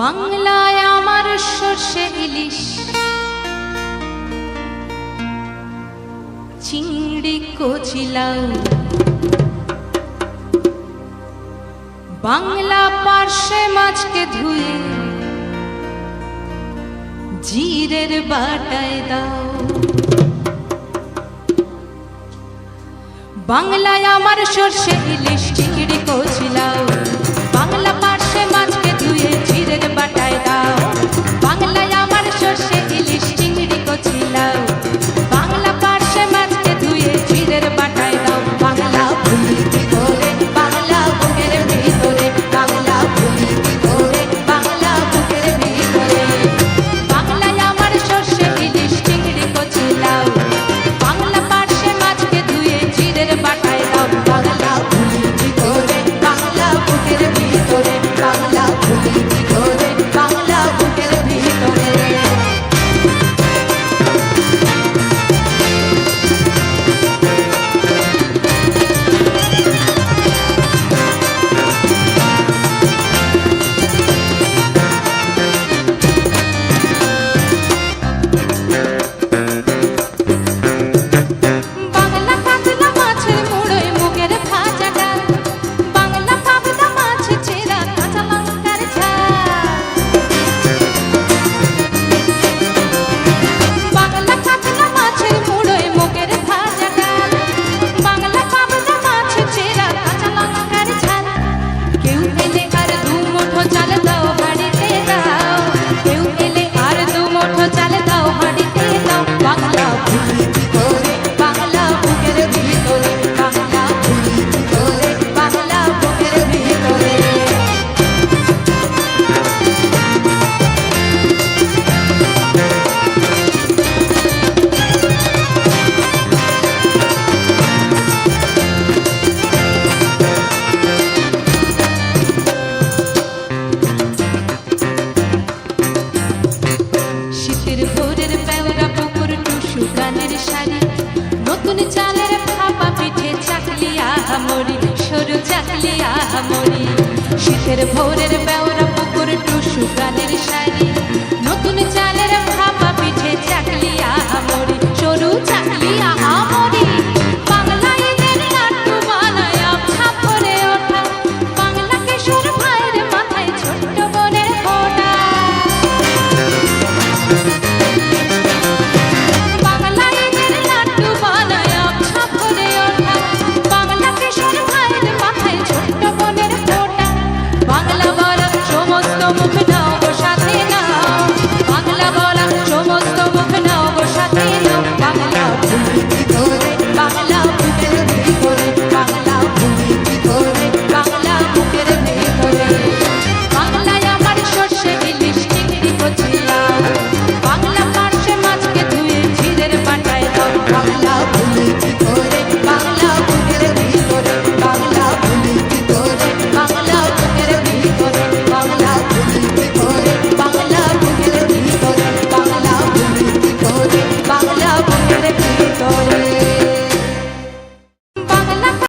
বাংলায় আমার সর্ষে ইলিশ চিংড়ি কচিলাও, বাংলা পার্শে মাছকে ধুয়ে জিরের বাটায় দাও। বাংলায় আমার সর্ষে ইলিশ চিংড়ি কচিলাও, বাংলা পার্শে মাছকে ধুয়ে জিরের বাটায় দাও। বাংলায় আমার সর্ষে ইলিশ চিংড়ি কচিলাও, বাংলা পার্শে মাছকে ধুয়ে জিরের বাটায় দাও। বাংলা ভুলি কি করে বাংলা বুকের ভিতরে, বাংলা ভুলি কি করে বাংলা বুকের ভিতরে। বাংলায় আমার সর্ষে ইলিশ চিংড়ি কচিলাও, বাংলা পার্শে মাছকে ধুয়ে জিরের বাটায় দাও। বাংলা ভুলি কি করে বাংলা বুকের ভিতরে, বাংলা ভুলি কি করে বাংলা বুকের ভিতরে। বাংলা কাতলা মাছের মুড়োয় মুগের ভাজা ডাল, বাংলা পাবদা মাছ চেরা কাঁচা লঙ্কার ঝাল। বাংলা কাতলা মাছের মুড়োয় মুগের ভাজা ডাল, বাংলা পাবদা মাছ চেরা কাঁচা লঙ্কার ঝাল। কেউ এলে আর দু মুঠো চাল দাও হাঁড়িতে দাও, কেউ এলে আর দু মুঠো চাল দাও হাঁড়িতে দাও। বাংলা ভুলি কি করে বাংলা বুকের ভিতরে, বাংলা ভুলি কি করে বাংলা বুকের ভিতরে। শীতের ভোরের পেওরা পুকুর টুসু গানের শাড়ি, নতুন চালের ভাপা পিঠে চাকলিয়া মরি সরু চাকলিয়া মরি। শীতের ভোরের পেওরা পুকুর টুসু গানের শাড়ি, নতুন চালের ভাপা পিঠে চাকলিয়া মরি সরু চাকলিয়া